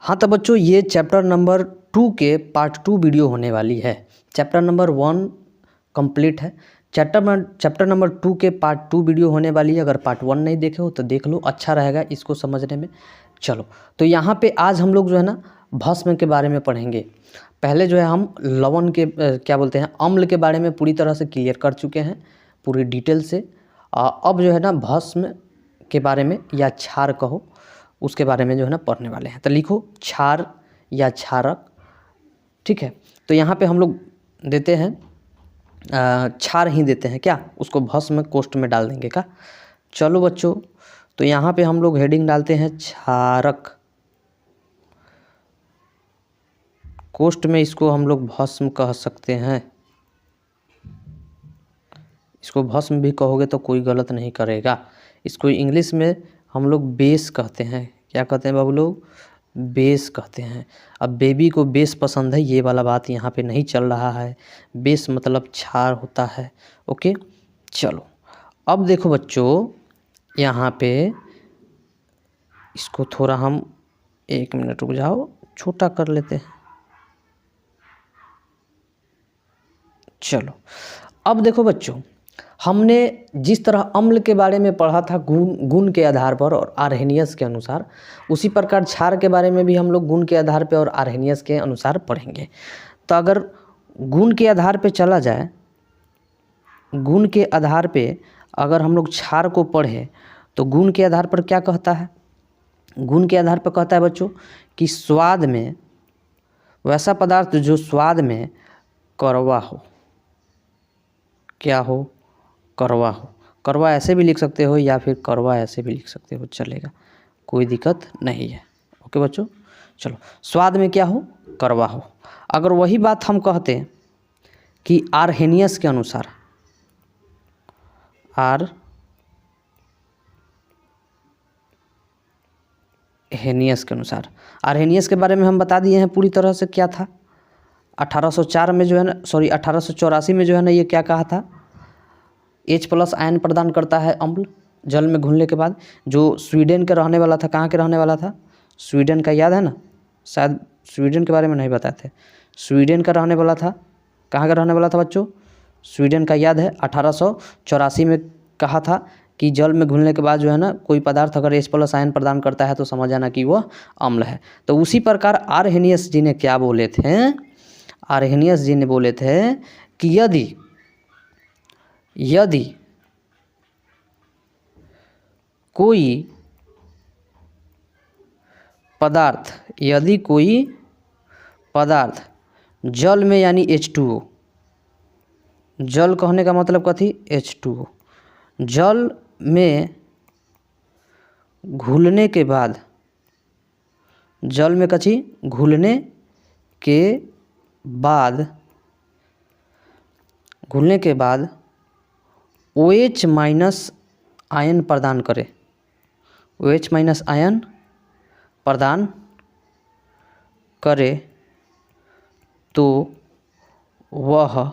हाँ तो बच्चों ये चैप्टर नंबर 2 के पार्ट 2 वीडियो होने वाली है। चैप्टर नंबर 1 कंप्लीट है। चैप्टर नंबर 2 के पार्ट 2 वीडियो होने वाली है। अगर पार्ट 1 नहीं देखे हो तो देख लो, अच्छा रहेगा इसको समझने में। चलो तो यहाँ पे आज हम लोग जो है ना भस्म के बारे में पढ़ेंगे। पहले जो है हम लवण के क्या बोलते हैं अम्ल के बारे में पूरी तरह से क्लियर कर चुके हैं पूरी डिटेल से। अब जो है ना भस्म के बारे में या क्षार कहो उसके बारे में जो है ना पढ़ने वाले हैं। तो लिखो क्षार या क्षारक, ठीक है। तो यहाँ पे हम लोग देते हैं क्षार ही देते हैं क्या, उसको भस्म कोष्ठ में डाल देंगे क्या। चलो बच्चों तो यहाँ पे हम लोग हेडिंग डालते हैं क्षारक, कोष्ठ में इसको हम लोग भस्म कह सकते हैं। इसको भस्म भी कहोगे तो कोई गलत नहीं करेगा। इसको इंग्लिश में हम लोग बेस कहते हैं। क्या कहते हैं बाबू लोग, बेस कहते हैं। अब बेबी को बेस पसंद है ये वाला बात यहाँ पे नहीं चल रहा है। बेस मतलब क्षार होता है। ओके चलो अब देखो बच्चों यहाँ पे इसको थोड़ा हम 1 मिनट रुक जाओ, छोटा कर लेते हैं। चलो अब देखो बच्चों हमने जिस तरह अम्ल के बारे में पढ़ा था गुण के आधार पर और आर्हेनियस के अनुसार, उसी प्रकार क्षार के बारे में भी हम लोग गुण के आधार पर और आर्हेनियस के अनुसार पढ़ेंगे। तो अगर गुण के आधार पे चला जाए, गुण के आधार पे अगर हम लोग क्षार को पढ़े तो गुण के आधार पर क्या कहता है, गुण के आधार पर कहता है बच्चों कि स्वाद में वैसा पदार्थ जो स्वाद में कड़वा हो, क्या हो, कड़वा हो। कड़वा ऐसे भी लिख सकते हो या फिर कड़वा ऐसे भी लिख सकते हो, चलेगा, कोई दिक्कत नहीं है। ओके बच्चों चलो स्वाद में क्या हो, कड़वा हो। अगर वही बात हम कहते हैं कि आर्हेनियस के अनुसार, आर्हेनियस के अनुसार, आर्हेनियस के बारे में हम बता दिए हैं पूरी तरह से क्या था। 1804 में जो है ना 1884 में जो है ना ये क्या कहा था, H+ आयन प्रदान करता है अम्ल जल में घुलने के बाद। जो स्वीडन का रहने वाला था, कहाँ के रहने वाला था, स्वीडन का, याद है ना, शायद स्वीडन के बारे में नहीं बताए थे। स्वीडन का रहने वाला था, कहाँ का रहने वाला था बच्चों, स्वीडन का, याद है। 1884 में कहा था कि जल में घुलने के बाद जो है ना कोई पदार्थ अगर H+ आयन प्रदान करता है तो समझ जाना कि वह अम्ल है। तो उसी प्रकार आर्हेनियस जी ने क्या बोले थे, आर्हेनियस जी ने बोले थे कि यदि कोई पदार्थ जल में यानी H2O, जल कहने का मतलब कथी, H2O, जल में घुलने के बाद, जल में कथी, घुलने के बाद OH- आयन प्रदान करे, OH- आयन प्रदान करे तो वह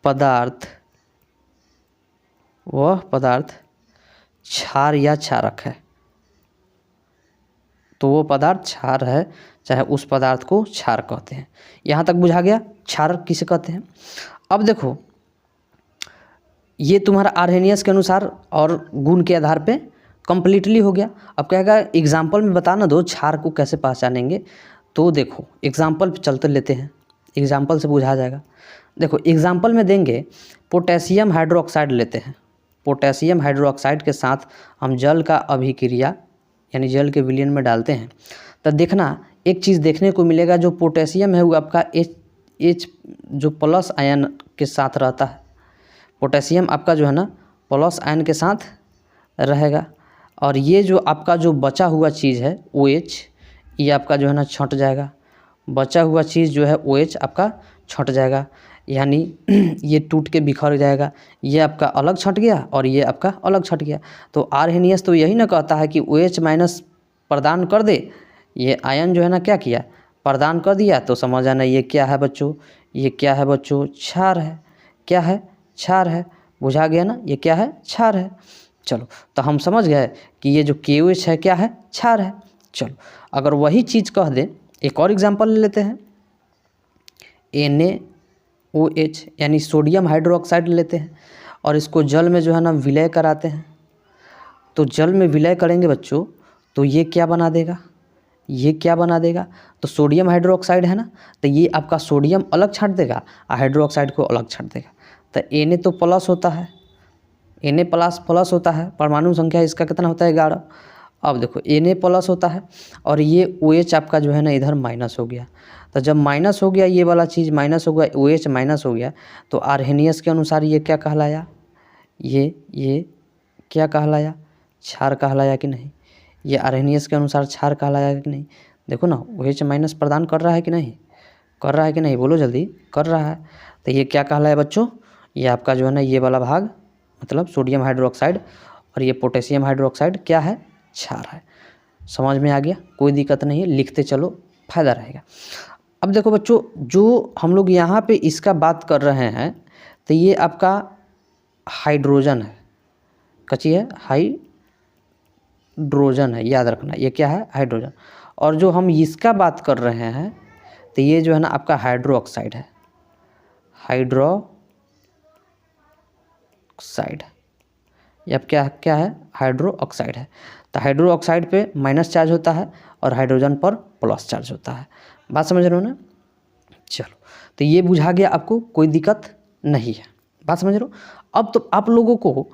पदार्थ क्षार या क्षारक है। तो वो पदार्थ क्षार है, चाहे उस पदार्थ को क्षार कहते हैं। यहाँ तक बुझा गया क्षारक किसे कहते हैं। अब देखो ये तुम्हारा आर्हेनियस के अनुसार और गुण के आधार पे कंप्लीटली हो गया। अब कहेगा एग्जाम्पल में बताना दो क्षार को कैसे पहचानेंगे। तो देखो एग्जाम्पल पे चलते लेते हैं, एग्जाम्पल से बुझा जाएगा। देखो एग्जाम्पल में देंगे पोटेशियम हाइड्रोक्साइड लेते हैं। पोटेशियम हाइड्रोक्साइड के साथ हम जल का अभिक्रिया यानी जल के विलयन में डालते हैं। तो देखना एक चीज़ देखने को मिलेगा, जो पोटेशियम है वो आपका H जो प्लस आयन के साथ रहता है। पोटेशियम आपका जो है ना प्लस आयन के साथ रहेगा और ये जो आपका जो बचा हुआ चीज़ है OH, ये आपका जो है ना छंट जाएगा। बचा हुआ चीज़ जो है OH आपका छंट जाएगा, यानी ये टूट के बिखर जाएगा। ये आपका अलग छंट गया और ये आपका अलग छंट गया। तो आर्हेनियस तो यही ना कहता है कि OH- प्रदान कर दे, ये आयन जो है ना क्या किया, प्रदान कर दिया। तो समझ आना ये क्या है बच्चों, ये क्या है बच्चों, क्षार है। क्या है, क्षार है। बुझा गया ना, ये क्या है, क्षार है। चलो तो हम समझ गए कि ये जो KOH है क्या है, क्षार है। चलो अगर वही चीज़ कह दें, एक और एग्जांपल ले लेते हैं, NaOH यानी सोडियम हाइड्रोक्साइड लेते हैं और इसको जल में जो है ना विलय कराते हैं। तो जल में विलय करेंगे बच्चों तो ये क्या बना देगा, ये क्या बना देगा, तो सोडियम हाइड्रोक्साइड है ना, तो ये आपका सोडियम अलग छाट देगा और हाइड्रोक्साइड को अलग छाट देगा। तो Na तो प्लस होता है, Na प्लस होता है, परमाणु संख्या इसका कितना होता है 11। अब देखो Na प्लस होता है और ये OH आपका जो है ना इधर माइनस हो गया। तो जब माइनस हो गया, ये वाला चीज़ माइनस हो गया, OH माइनस हो गया, तो आर्हेनियस के अनुसार ये क्या कहलाया, ये क्या कहलाया, क्षार कहलाया कि नहीं। ये आर्हेनियस के अनुसार क्षार कहलाया कि नहीं। देखो ना OH माइनस प्रदान कर रहा है कि नहीं, कर रहा है कि नहीं, बोलो जल्दी, कर रहा है। तो ये क्या कहलाया बच्चों, ये आपका जो है ना ये वाला भाग मतलब सोडियम हाइड्रोक्साइड और ये पोटेशियम हाइड्रोक्साइड क्या है, क्षार है। समझ में आ गया, कोई दिक्कत नहीं है, लिखते चलो फायदा रहेगा। अब देखो बच्चों, जो हम लोग यहाँ पे इसका बात कर रहे हैं तो ये आपका हाइड्रोजन है, कच्ची है, हाइड्रोजन है, याद रखना ये क्या है, हाइड्रोजन। और जो हम इसका बात कर रहे हैं तो ये जो है ना आपका हाइड्रोक्साइड है, हाइड्रोक्साइड, ये अब क्या है, हाइड्रोक्साइड है। तो हाइड्रोक्साइड पे माइनस चार्ज होता है और हाइड्रोजन पर प्लस चार्ज होता है। बात समझ रहे हो ना। चलो तो ये बुझा गया आपको, कोई दिक्कत नहीं है, बात समझ रहे हो। अब तो आप लोगों को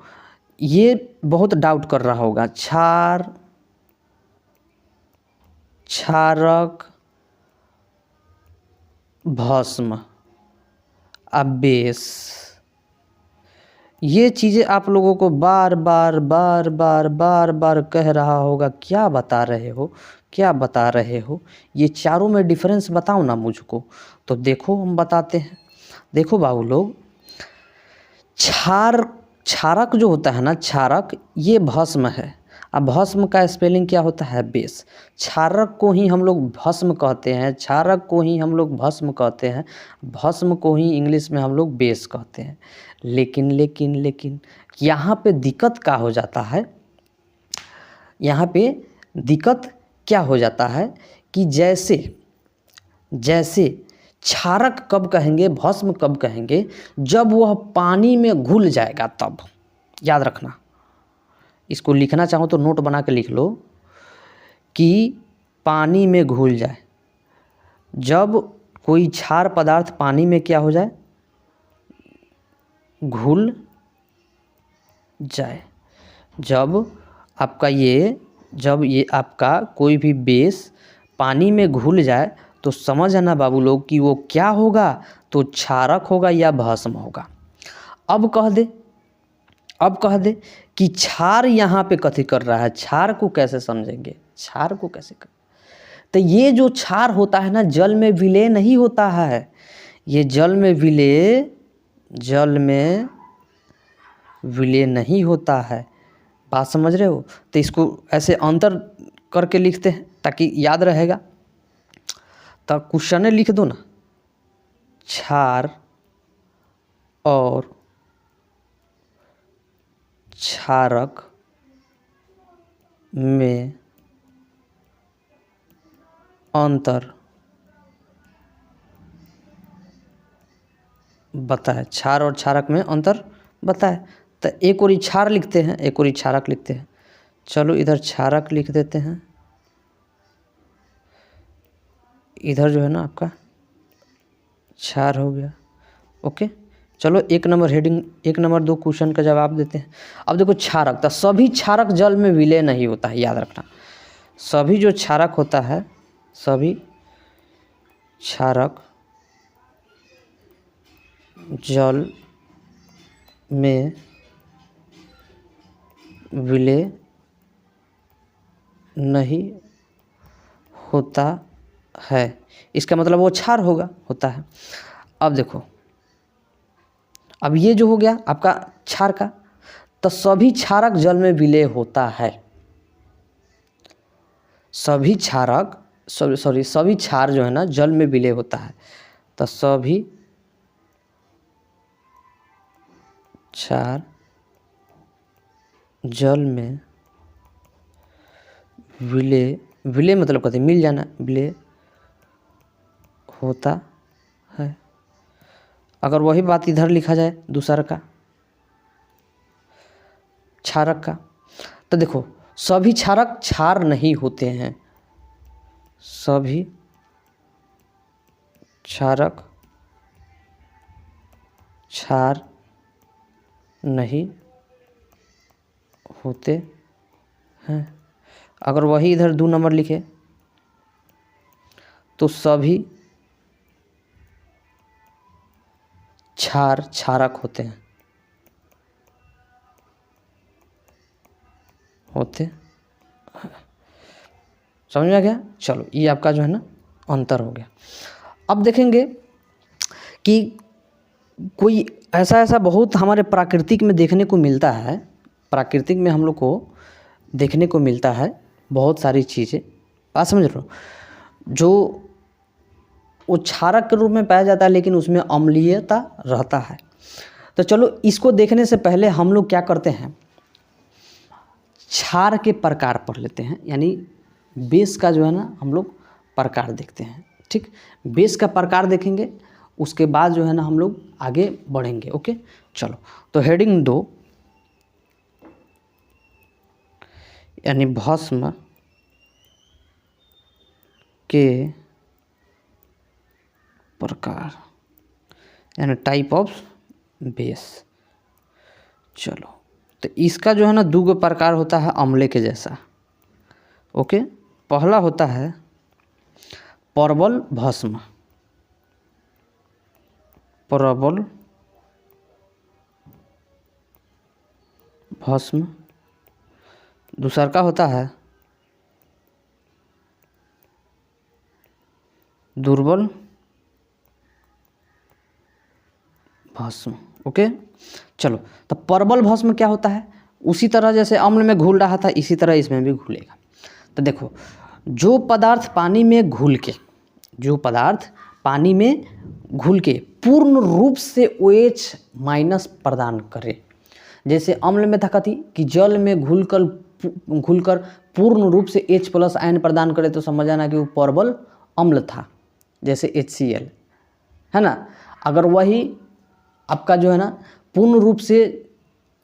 ये बहुत डाउट कर रहा होगा, क्षारक, भस्म, बेस, ये चीज़ें आप लोगों को बार बार कह रहा होगा, क्या बता रहे हो, क्या बता रहे हो, ये चारों में डिफरेंस बताओ ना मुझको। तो देखो हम बताते हैं। देखो बाबू लोग, क्षारक जो होता है ना, क्षारक ये भस्म है। अब भस्म का स्पेलिंग क्या होता है, बेस। क्षारक को ही हम लोग भस्म कहते हैं, क्षारक को ही हम लोग भस्म कहते हैं, भस्म को ही इंग्लिश में हम लोग बेस कहते हैं। लेकिन यहाँ पे दिक्कत क्या हो जाता है, यहाँ पे दिक्कत क्या हो जाता है कि जैसे क्षारक कब कहेंगे, भस्म कब कहेंगे, जब वह पानी में घुल जाएगा तब। याद रखना, इसको लिखना चाहो तो नोट बना के लिख लो कि पानी में घुल जाए, जब कोई क्षार पदार्थ पानी में क्या हो जाए, घुल जाए। जब ये आपका कोई भी बेस पानी में घुल जाए तो समझ आना बाबू लोग कि वो क्या होगा, तो क्षारक होगा या भस्म होगा। अब कह दे कि क्षार यहाँ पे कथी कर रहा है, क्षार को कैसे समझेंगे, क्षार को कैसे कर, तो ये जो क्षार होता है ना, जल में विलय नहीं होता है, ये जल में विलय नहीं होता है। बात समझ रहे हो। तो इसको ऐसे अंतर करके लिखते हैं ताकि याद रहेगा। तो क्वेश्चन लिख दो ना, क्षार और क्षारक में अंतर बताए, क्षार और क्षारक में अंतर बताए। तो एक और क्षार लिखते हैं, एक और क्षारक लिखते हैं। चलो इधर क्षारक लिख देते हैं, इधर जो है ना आपका क्षार हो गया। ओके, चलो 1 नंबर हेडिंग, 1 नंबर 2 क्वेश्चन का जवाब देते हैं। अब देखो क्षारक, तो सभी क्षारक जल में विलय नहीं होता है, याद रखना। सभी जो क्षारक होता है, सभी क्षारक जल में विलय नहीं होता है, इसका मतलब वो क्षार होता है। अब देखो, अब ये जो हो गया आपका क्षार का, तो सभी क्षारक जल में विलय होता है। सभी क्षार जो है ना जल में विलय होता है। तो सभी क्षार जल में विलय मतलब कहते हैं मिल जाना, विलय होता है। अगर वही बात इधर लिखा जाए दूसरा का, क्षारक का, तो देखो सभी क्षारक क्षार नहीं होते हैं, सभी क्षारक क्षार नहीं होते हैं। अगर वही इधर 2 नंबर लिखे तो सभी क्षार क्षारक होते हैं, समझ में आ गया। चलो ये आपका जो है ना अंतर हो गया। अब देखेंगे कि कोई ऐसा बहुत हमारे प्राकृतिक में देखने को मिलता है, प्राकृतिक में हम लोग को देखने को मिलता है बहुत सारी चीज़ें, बात समझ रहे हो, जो वो क्षारक के रूप में पाया जाता है लेकिन उसमें अम्लीयता रहता है। तो चलो इसको देखने से पहले हम लोग क्या करते हैं, क्षार के प्रकार पढ़ लेते हैं, यानी बेस का जो है ना हम लोग प्रकार देखते हैं। ठीक, बेस का प्रकार देखेंगे, उसके बाद जो है ना हम लोग आगे बढ़ेंगे। ओके चलो, तो हेडिंग 2 यानी भस्म के प्रकार यानी टाइप ऑफ बेस। चलो तो इसका जो है ना 2 प्रकार होता है अम्ले के जैसा। ओके, पहला होता है प्रबल भस्म, प्रबल भस्म। दूसरा का होता है दुर्बल भस्म। ओके चलो, तो प्रबल भस्म क्या होता है, उसी तरह जैसे अम्ल में घुल रहा था इसी तरह इसमें भी घुलेगा। तो देखो जो पदार्थ पानी में घुल के, जो पदार्थ पानी में घुल के पूर्ण रूप से OH- प्रदान करे, जैसे अम्ल में था कथी कि जल में घुलकर पूर्ण रूप से H+ आयन प्रदान करे, तो समझ आना कि वो प्रबल अम्ल था, जैसे HCl है ना। अगर वही आपका जो है ना पूर्ण रूप से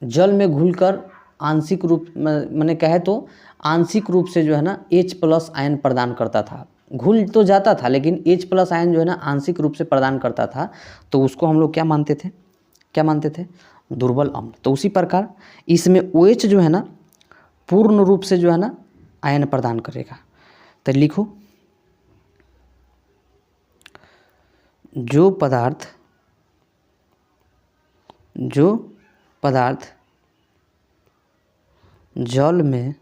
जल में घुलकर आंशिक रूप मैंने कहे तो आंशिक रूप से जो है ना H+ आयन प्रदान करता था, घुल तो जाता था लेकिन H+ आयन जो है ना आंशिक रूप से प्रदान करता था, तो उसको हम लोग क्या मानते थे, दुर्बल अम्ल। तो उसी प्रकार इसमें OH जो है ना पूर्ण रूप से जो है ना आयन प्रदान करेगा। तो लिखो, जो पदार्थ जल में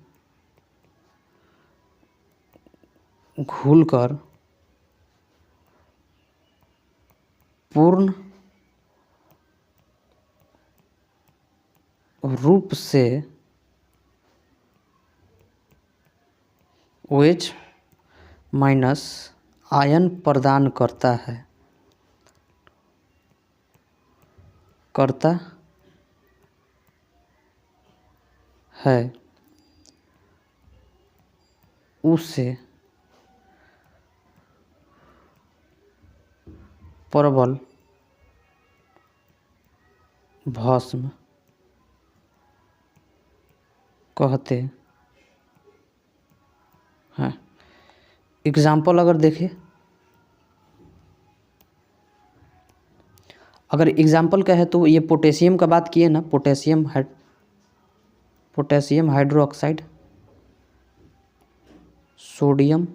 घुलकर पूर्ण रूप से OH- आयन प्रदान करता है उसे प्रबल भस्म कहते हैं। एग्जाम्पल अगर देखें, अगर एग्जाम्पल का है तो ये पोटेशियम का बात किए ना, potassium hydroxide, sodium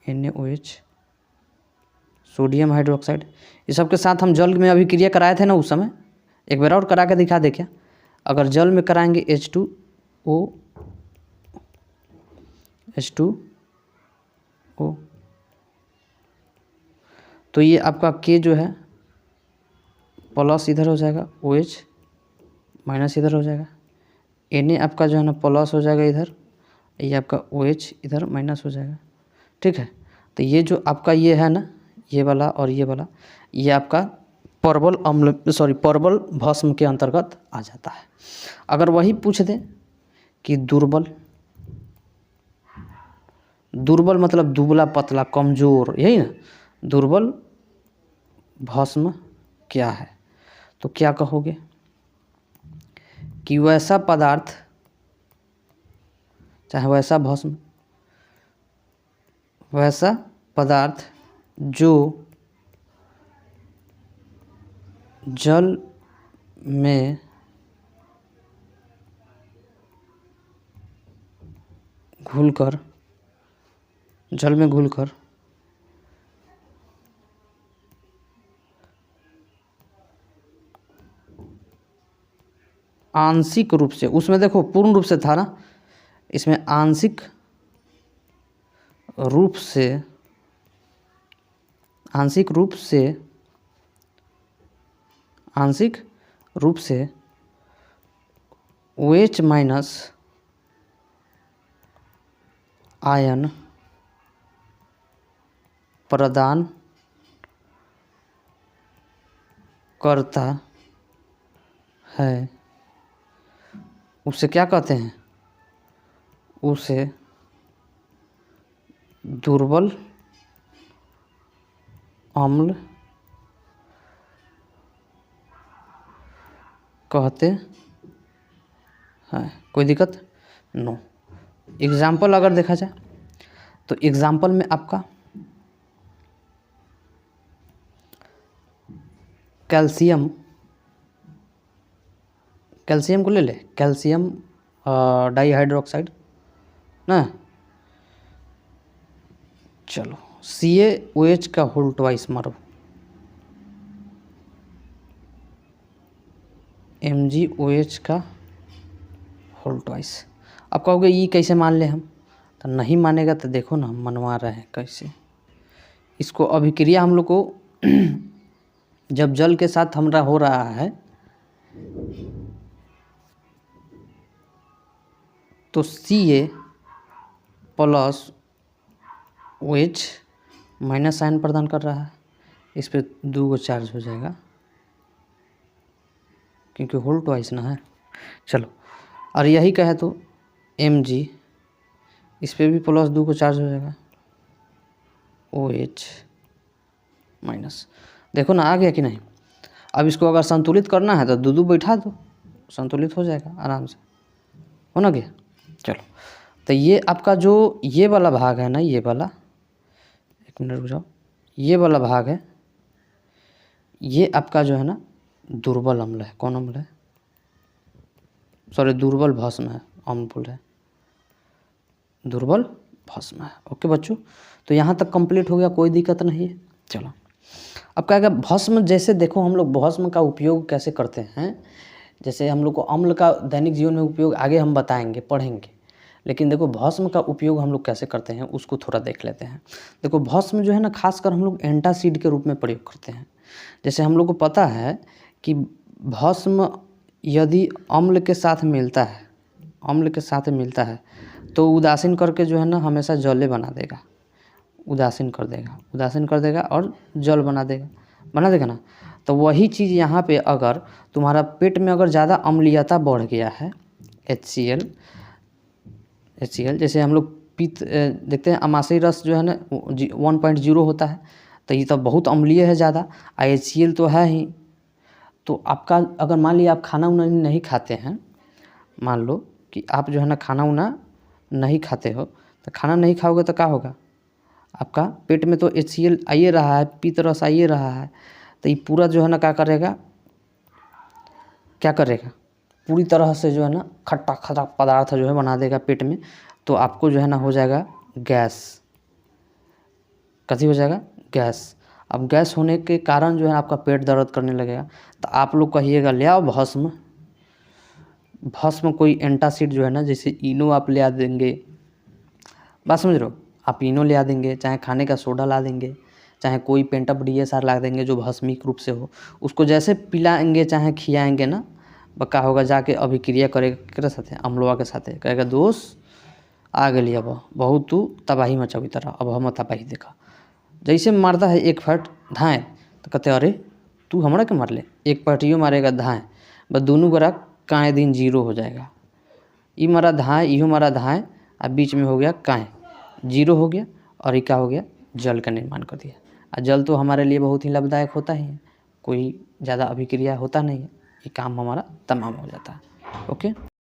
NaOH, sodium hydroxide, ये सब के साथ हम जल में अभी क्रिया कराए थे ना उस समय, एक बार और करा के दिखा दे क्या। अगर जल में कराएंगे H2O तो ये आपका K जो है प्लस इधर हो जाएगा, OH माइनस इधर हो जाएगा, Na आपका जो है ना प्लस हो जाएगा इधर, ये आपका OH इधर माइनस हो जाएगा। ठीक है, तो ये जो आपका ये है ना, ये वाला और ये वाला, ये आपका प्रबल भस्म के अंतर्गत आ जाता है। अगर वही पूछ दे कि दुर्बल दुर्बल मतलब दुबला पतला कमज़ोर, यही ना। दुर्बल भस्म क्या है, तो क्या कहोगे कि वैसा पदार्थ, चाहे वैसा भस्म, वैसा पदार्थ जो जल में घुलकर आंशिक रूप से, उसमें देखो पूर्ण रूप से था ना, इसमें आंशिक रूप से OH माइनस आयन प्रदान करता है, उसे क्या कहते हैं, उसे दुर्बल अम्ल कहते हैं। कोई दिक्कत? नो। एग्जाम्पल अगर देखा जाए तो एग्जाम्पल में आपका कैल्शियम को ले ले, कैल्शियम डाइहाइड्रोक्साइड ना, चलो CaOH का होल ट्वाइस मारो, MgOH का होल ट्वाइस। अब कहोगे ये कैसे मान ले हम, तो नहीं मानेगा तो देखो ना हम मनवा रहे हैं कैसे। इसको अभिक्रिया हम लोग को जब जल के साथ हमारा हो रहा है तो Ca plus OH minus ion प्रदान कर रहा है, इस पर 2 चार्ज हो जाएगा क्योंकि होल ट्वाइस ना है। चलो, और यही कहे तो Mg, इस पर भी प्लस 2 चार्ज हो जाएगा, OH माइनस। देखो ना आ गया कि नहीं। अब इसको अगर संतुलित करना है तो 2 बैठा दो, संतुलित हो जाएगा आराम से, हो ना गया। चलो, तो ये आपका जो ये वाला भाग है ना, ये वाला, एक मिनट रुक जाओ, ये वाला भाग है, ये आपका जो है ना दुर्बल अम्ल है। कौन अम्ल है? सॉरी, दुर्बल भस्म है, अम्ल बोल रहे हैं, दुर्बल भस्म है। ओके बच्चों, तो यहाँ तक कंप्लीट हो गया, कोई दिक्कत नहीं है। चलो, अब क्या है, भस्म जैसे देखो हम लोग भस्म का उपयोग कैसे करते हैं, जैसे हम लोग को अम्ल का दैनिक जीवन में उपयोग आगे हम बताएंगे, पढ़ेंगे, लेकिन देखो भस्म का उपयोग हम लोग कैसे करते हैं उसको थोड़ा देख लेते हैं। देखो भस्म जो है ना, खासकर हम लोग एंटासिड के रूप में प्रयोग करते हैं। जैसे हम लोग को पता है कि भस्म यदि अम्ल के साथ मिलता है, तो उदासीन करके जो है ना हमेशा जले बना देगा, उदासीन कर देगा और जल बना देगा ना। तो वही चीज़ यहाँ पे अगर तुम्हारा पेट में अगर ज़्यादा अम्लीयता बढ़ गया है, HCl, जैसे हम लोग देखते हैं अमाशयी रस जो है ना 1.0 होता है, तो ये तो बहुत अम्लीय है ज़्यादा, HCl तो है ही। तो आपका अगर मान लिया आप खाना उना नहीं खाते हैं, मान लो कि आप जो है ना खाना उना नहीं खाते हो, तो खाना नहीं खाओगे तो क्या होगा, आपका पेट में तो HCl आइए रहा है, पित्त रस आइए रहा है, तो ये पूरा जो है ना क्या करेगा, पूरी तरह से जो है ना खट्टा पदार्थ जो है बना देगा पेट में। तो आपको जो है ना हो जाएगा गैस, कथी हो जाएगा, गैस। अब गैस होने के कारण जो है आपका पेट दर्द करने लगेगा। तो आप लोग कहिएगा ले आओ भस्म, कोई एंटासिड जो है ना, जैसे इनो आप ले आ देंगे, बात समझ रहे हो, आप इनो ले आ देंगे, चाहे खाने का सोडा ला देंगे, चाहे कोई पेंटअप DSR ला देंगे जो भस्मिक रूप से हो, उसको जैसे पिलाएंगे चाहे खिलाएंगे ना, बक्का होगा जाके अभिक्रिया करेगा केकरा साथे, अम्लवा के साथे, कहेगा दोस्त आ गई अब बहुत तू तबाही मचावी तरह, अब हम तबाही देखा। जैसे मारता है एक फट धाएँ, तो कहते अरे तू हमरा के मार ले, एक फटियो मारेगा धाएँ, बस दोनों गोरा काएँ दिन 0 हो जाएगा। ई मारा धाएँ, इहो मारा धाएँ, आ बीच में हो गया काएँ, जीरो हो गया और ये क्या हो गया, जल का निर्माण कर दिया। और जल तो हमारे लिए बहुत ही लाभदायक होता ही है, कोई ज़्यादा अभिक्रिया होता नहीं है, ये काम हमारा तमाम हो जाता है। ओके।